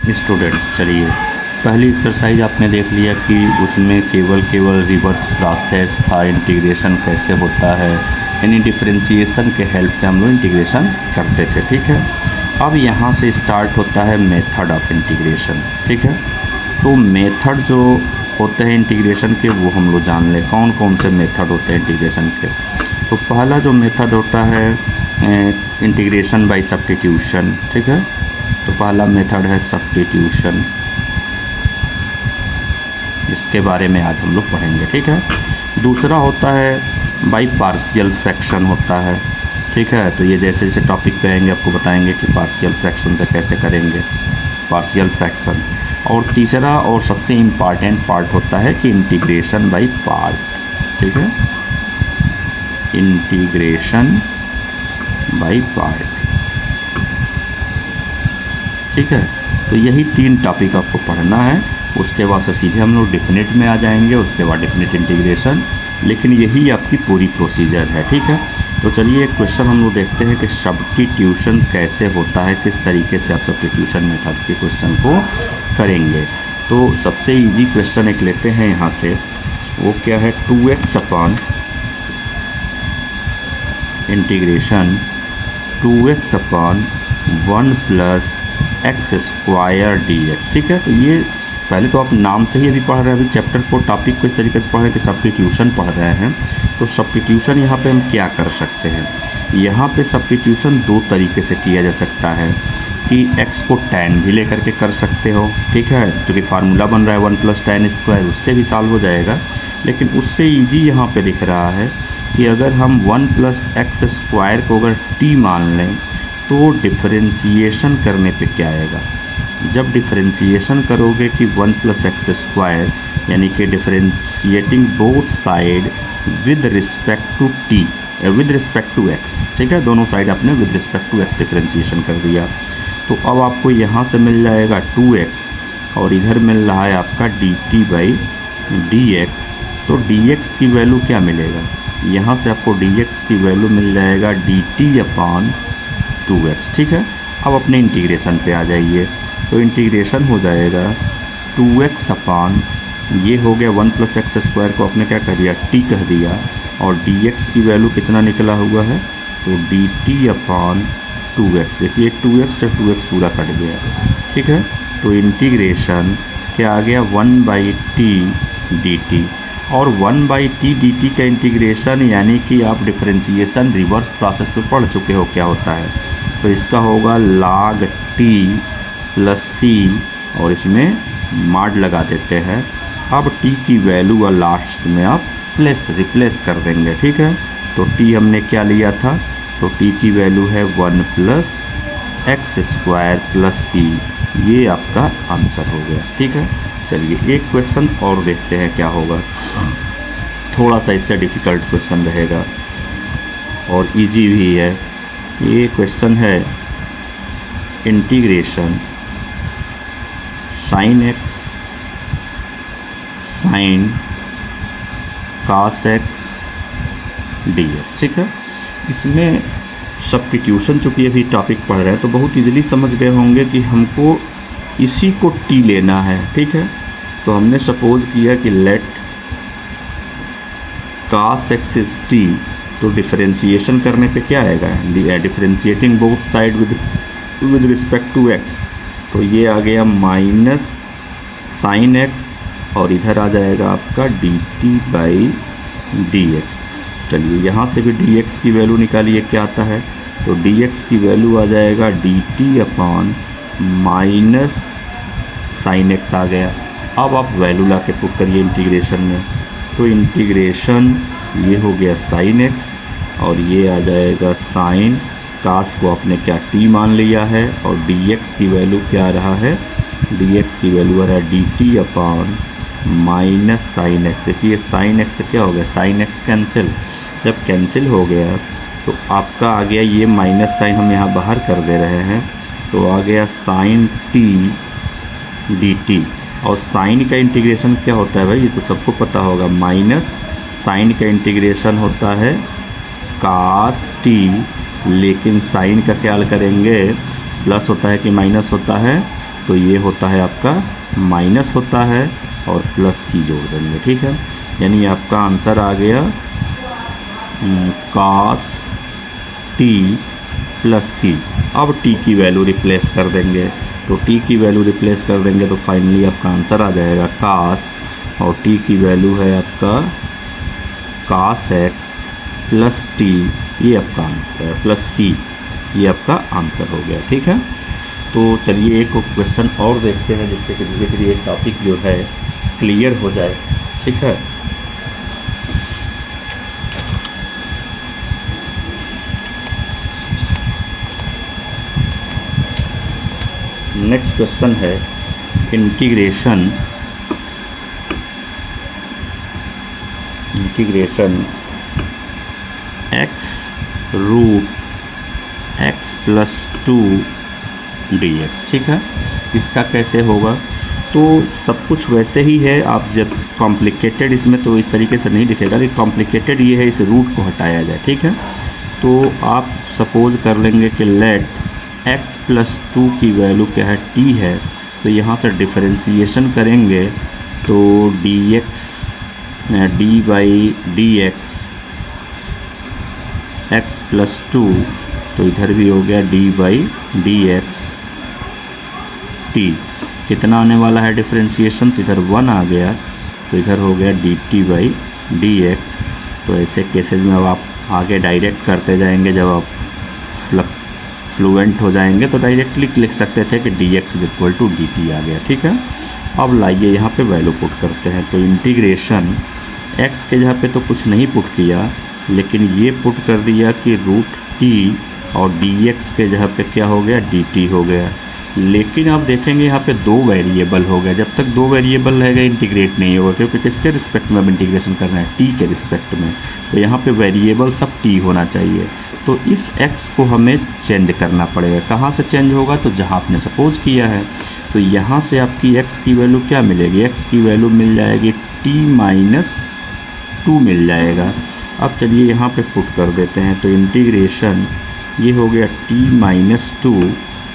Students, चलिए पहली exercise आपने देख लिया कि उसमें केवल रिवर्स प्रोसेस था, इंटीग्रेशन कैसे होता है, यानी डिफरेंशिएशन के हेल्प से हम लोग इंटीग्रेशन करते थे। ठीक है, अब यहाँ से स्टार्ट होता है मेथड ऑफ इंटीग्रेशन। ठीक है, तो मेथड जो होते हैं इंटीग्रेशन के वो हम लोग जान लें कौन कौन से मेथड होते हैं इंटीग्रेशन के। तो पहला जो मेथड होता है इंटीग्रेशन बाय सब्स्टिट्यूशन। ठीक है, तो पहला मेथड है सब्स्टिट्यूशन, इसके बारे में आज हम लोग पढ़ेंगे। ठीक है, दूसरा होता है बाय पार्शियल फ्रैक्शन होता है। ठीक है, तो ये जैसे जैसे टॉपिक पे आएंगे आपको बताएंगे कि पार्शियल फ्रैक्शन से कैसे करेंगे पार्शियल फ्रैक्शन। और तीसरा और सबसे इम्पॉर्टेंट पार्ट होता है कि इंटीग्रेशन बाय पार्ट। ठीक है, इंटीग्रेशन बाय पार्ट। ठीक है, तो यही तीन टॉपिक आपको पढ़ना है। उसके बाद से सीधे हम लोग डेफिनेट में आ जाएंगे, उसके बाद डेफिनेट इंटीग्रेशन, लेकिन यही आपकी पूरी प्रोसीजर है। ठीक है, तो चलिए एक क्वेश्चन हम लोग देखते हैं कि सब्स्टिट्यूशन कैसे होता है, किस तरीके से आप सब्स्टिट्यूशन मेथड के क्वेश्चन को करेंगे। तो सबसे इजी क्वेश्चन एक लेते हैं यहाँ से, वो क्या है 2x upon integration 2x upon 1 plus x square dx। ठीक है, तो ये पहले तो आप नाम से ही अभी पढ़ रहे हैं, अभी चैप्टर को टॉपिक को इस तरीके से पढ़ रहे हैं कि सब्स्टिट्यूशन पढ़ रहे हैं। तो सब्स्टिट्यूशन यहाँ पे हम क्या कर सकते हैं, यहाँ पे सब्स्टिट्यूशन दो तरीके से किया जा सकता है कि x को tan भी लेकर के कर सकते हो। ठीक है, क्योंकि फार्मूला बन रहा है 1 प्लस tan स्क्वायर, उससे भी सॉल्व हो जाएगा। लेकिन उससे ईजी यहाँ पे दिख रहा है कि अगर हम 1 प्लस एक्स स्क्वायर को अगर t मान लें तो डिफरेंशिएशन करने पे क्या आएगा, जब डिफरेंशिएशन करोगे कि 1 प्लस एक्स स्क्वायर, यानी कि differentiating both side with respect to t with respect to x. ठीक है, दोनों साइड आपने with respect to x differentiation कर दिया। तो अब आपको यहाँ से मिल जाएगा 2x और इधर मिल रहा है आपका dt बाई dx। तो dx की वैल्यू क्या मिलेगा, यहाँ से आपको dx की वैल्यू मिल जाएगा dt अपॉन 2x। ठीक है, अब अपने इंटीग्रेशन पे आ जाइए, तो इंटीग्रेशन हो जाएगा 2x अपॉन ये हो गया 1 प्लस एक्स स्क्वायर को आपने क्या कह दिया t कह दिया, और dx की वैल्यू कितना निकला हुआ है तो dt अपॉन 2x। देखिए 2x से 2x पूरा कट गया। ठीक है, तो इंटीग्रेशन क्या आ गया 1 बाई टी dt, और 1 बाई टी dt का इंटीग्रेशन यानी कि आप डिफरेंशिएशन रिवर्स प्रोसेस पे पढ़ चुके हो क्या होता है। तो इसका होगा log t प्लस सी, और इसमें माड लगा देते हैं। अब t की वैल्यू और लास्ट में आप रिप्लेस कर देंगे। ठीक है, तो t हमने क्या लिया था, तो t की वैल्यू है 1 प्लस एक्स स्क्वायर प्लस सी, ये आपका आंसर हो गया। ठीक है, चलिए एक क्वेश्चन और देखते हैं क्या होगा, थोड़ा सा इससे डिफ़िकल्ट क्वेश्चन रहेगा और इजी भी है। ये क्वेश्चन है इंटीग्रेशन साइन एक्स साइन कास एक्स dx। ठीक है, इसमें सब्स्टिट्यूशन चूँकि अभी टॉपिक पढ़ रहे हैं तो बहुत इजीली समझ गए होंगे कि हमको इसी को t लेना है। ठीक है, तो हमने सपोज किया कि let cos x is t, तो डिफरेंशिएशन करने पे क्या आएगा, differentiating both side with respect to x, तो ये आ गया माइनस साइन x और इधर आ जाएगा आपका dt बाई dx। चलिए यहाँ से भी dx की वैल्यू निकालिए क्या आता है, तो dx की वैल्यू आ जाएगा dt upon minus sine x आ गया। अब आप वैल्यू ला के पुट करिए इंटीग्रेशन में, तो इंटीग्रेशन ये हो गया साइन x और ये आ जाएगा साइन कास को आपने क्या t मान लिया है, और dx की वैल्यू क्या आ रहा है, dx की वैल्यू आ रहा है dt upon minus sine x. देखिए साइन एक्स से क्या हो गया, साइन एक्स कैंसिल, जब कैंसिल हो गया तो आपका आ गया ये माइनस साइन हम यहाँ बाहर कर दे रहे हैं, तो आ गया साइन t dt। और साइन का इंटीग्रेशन क्या होता है भाई, ये तो सबको पता होगा, माइनस साइन का इंटीग्रेशन होता है कास t, लेकिन साइन का ख्याल करेंगे प्लस होता है कि माइनस होता है, तो ये होता है आपका माइनस होता है और प्लस सी जोड़ देंगे, ठीक है। यानी आपका आंसर आ गया cos t प्लस सी। अब t की वैल्यू रिप्लेस कर देंगे, तो t की वैल्यू रिप्लेस कर देंगे तो फाइनली आपका आंसर आ जाएगा cos, और t की वैल्यू है आपका cos x प्लस t, ये आपका आंसर है, प्लस c, ये आपका आंसर हो गया, ठीक है। तो चलिए एक क्वेश्चन और देखते हैं जिससे कि धीरे धीरे ये टॉपिक जो है क्लियर हो जाए, ठीक है। नेक्स्ट क्वेश्चन है integration x root x plus 2 dx, ठीक है। इसका कैसे होगा, तो सब कुछ वैसे ही है। आप जब कॉम्प्लिकेटेड इसमें तो इस तरीके से नहीं दिखेगा, लेकिन कॉम्प्लिकेटेड ये है इस रूट को हटाया जाए, ठीक है। तो आप सपोज कर लेंगे कि लेट x प्लस 2 की वैल्यू क्या है, t है, तो यहाँ से डिफरेंशिएशन करेंगे तो dx d by D x x plus 2, तो इधर भी हो गया d by D x T. कितना आने वाला है डिफरेंशिएशन, तो इधर 1 आ गया, तो इधर हो गया D T by D x. तो ऐसे केसेस में अब आप आगे डायरेक्ट करते जाएंगे, जब आप फ्लुएंट हो जाएंगे तो डायरेक्टली लिख सकते थे कि D X is equal to D T आ गया, ठीक है। अब लाइए यहाँ पे वैल्यू पुट करते हैं, तो इंटीग्रेशन x के जगह पे तो कुछ नहीं पुट किया, लेकिन ये पुट कर दिया कि रूट t और dx के जगह पे क्या हो गया, dt हो गया। लेकिन आप देखेंगे यहाँ पे दो वेरिएबल हो गया। जब तक दो वेरिएबल रहेगा इंटीग्रेट नहीं होगा, क्योंकि किसके रिस्पेक्ट में अब इंटीग्रेशन करना है, t के रिस्पेक्ट में। तो यहाँ पे वेरिएबल सब t होना चाहिए। तो इस x को हमें चेंज करना पड़ेगा। कहाँ से चेंज होगा, तो जहाँ आपने सपोज किया है। तो यहाँ से आपकी x की वैल्यू क्या मिलेगी, x की वैल्यू मिल जाएगी t माइनस 2 मिल जाएगा। अब चलिए यहाँ पे पुट कर देते हैं, तो इंटीग्रेशन ये हो गया t माइनस 2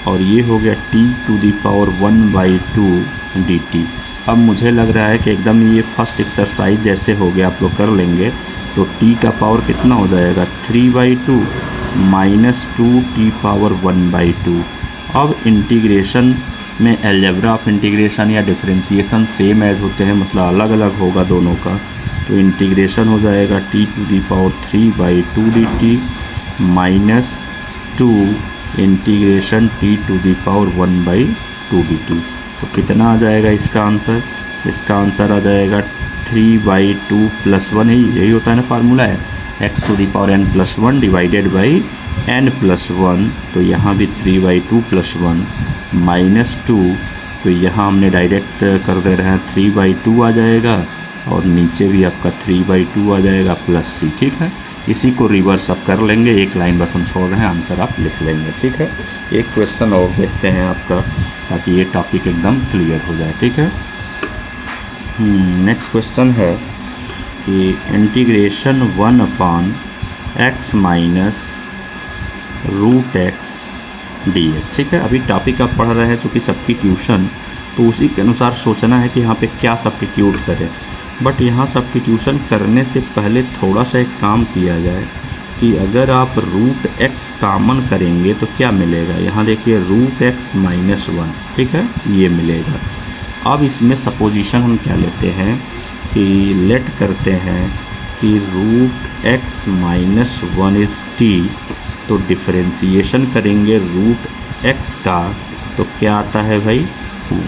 और ये हो गया t to the power 1/2 dt। अब मुझे लग रहा है कि एकदम ये फर्स्ट एक्सरसाइज जैसे हो गया, आप लोग कर लेंगे तो t का पावर कितना हो जाएगा, 3/2 माइनस 2t पावर 1/2। अब इंटीग्रेशन में अलजेब्रा ऑफ इंटीग्रेशन या डिफरेंशिएशन सेम एज होते हैं, मतलब अलग अलग होगा दोनों का। तो इंटीग्रेशन हो जाएगा t to the power 3/2 dt minus 2 integration t to the power 1/2 dt। तो कितना आ जाएगा इसका आंसर, इसका आंसर आ जाएगा 3/2 प्लस 1, यही होता है ना फार्मूला है, x to the power n plus 1 divided by n plus 1। तो यहाँ भी 3/2 प्लस 1 माइनस 2, तो यहाँ हमने डायरेक्ट कर दे रहे हैं 3/2 आ जाएगा, और नीचे भी आपका 3/2 आ जाएगा प्लस सी, ठीक है। इसी को रिवर्स आप कर लेंगे, एक लाइन बस हम छोड़ रहे हैं, आंसर आप लिख लेंगे, ठीक है। एक क्वेश्चन और देखते हैं आपका, ताकि ये टॉपिक एकदम क्लियर हो जाए, ठीक है। नेक्स्ट क्वेश्चन है कि integration 1/x minus root x d x, ठीक है। अभी टॉपिक आप पढ़ रहे हैं चूँकि सब्स्टिट्यूशन, तो उसी के अनुसार सोचना है कि यहाँ पे क्या सब्स्टिट्यूट करें। बट यहाँ सब्स्टिट्यूशन करने से पहले थोड़ा सा एक काम किया जाए कि अगर आप रूट एक्स कॉमन करेंगे तो क्या मिलेगा। यहाँ देखिए रूट एक्स माइनस 1, ठीक है, ये मिलेगा। अब इसमें सपोजिशन हम क्या लेते हैं कि लेट करते हैं कि root x minus 1 is t, तो डिफरेंशिएशन करेंगे रूट एक्स का, तो क्या आता है भाई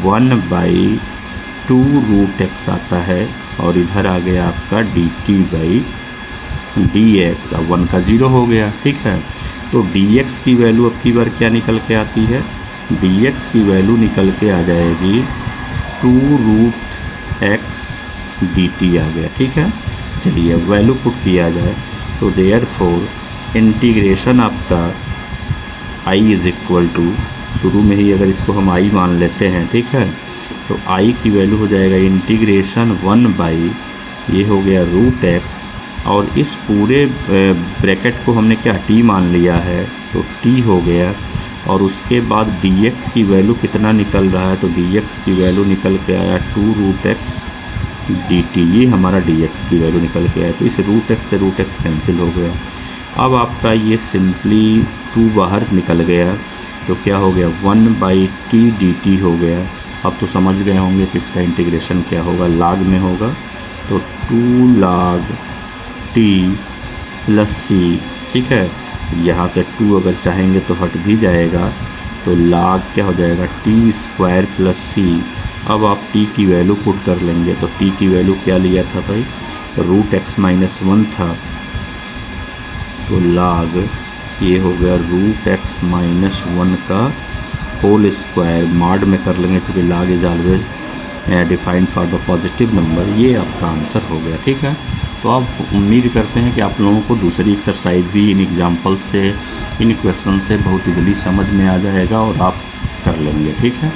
1/2 रूट एक्स आता है, और इधर आ गया आपका D T by D x. अब 1 का 0 हो गया, ठीक है। तो डी एक्स की वैल्यू अब की बार क्या निकल के आती है, डी एक्स की वैल्यू निकल के आ जाएगी 2 रूट एक्स डी टी आ गया, ठीक है। चलिए अब वैल्यू पुट किया जाए, तो देयरफॉर इंटीग्रेशन आपका i इज इक्वल टू, शुरू में ही अगर इसको हम i मान लेते हैं, ठीक है, तो i की वैल्यू हो जाएगा इंटीग्रेशन 1 ये हो गया रूट एक्स, और इस पूरे ब्रैकेट को हमने क्या t मान लिया है, तो t हो गया और उसके बाद dx की वैल्यू कितना निकल रहा है, तो dx की वैल्यू निकल के आया 2√x dt, ये हमारा dx की वैल्यू निकल के आया। तो इस √x से √x कैंसिल हो गया। अब आपका ये सिंपली 2 बाहर निकल गया, तो क्या हो गया 1/t dt हो गया। अब तो समझ गए होंगे कि इसका इंटीग्रेशन क्या होगा, लाग में होगा, तो 2 log t प्लस c, ठीक है। यहाँ से 2 अगर चाहेंगे तो हट भी जाएगा, तो log क्या हो जाएगा t² प्लस c। अब आप t की वैल्यू पुट कर लेंगे, तो t की वैल्यू क्या लिया था भाई, √x - 1 था, तो log ये हो गया √x - 1 का होल स्क्वायर, मॉड में कर लेंगे क्योंकि log is always defined for the positive number. ये आपका आंसर हो गया, ठीक है। तो आप उम्मीद करते हैं कि आप लोगों को दूसरी एक्सरसाइज भी इन एग्जाम्पल से, इन क्वेश्चन से बहुत ईजिली समझ में आ जाएगा और आप कर लेंगे, ठीक है।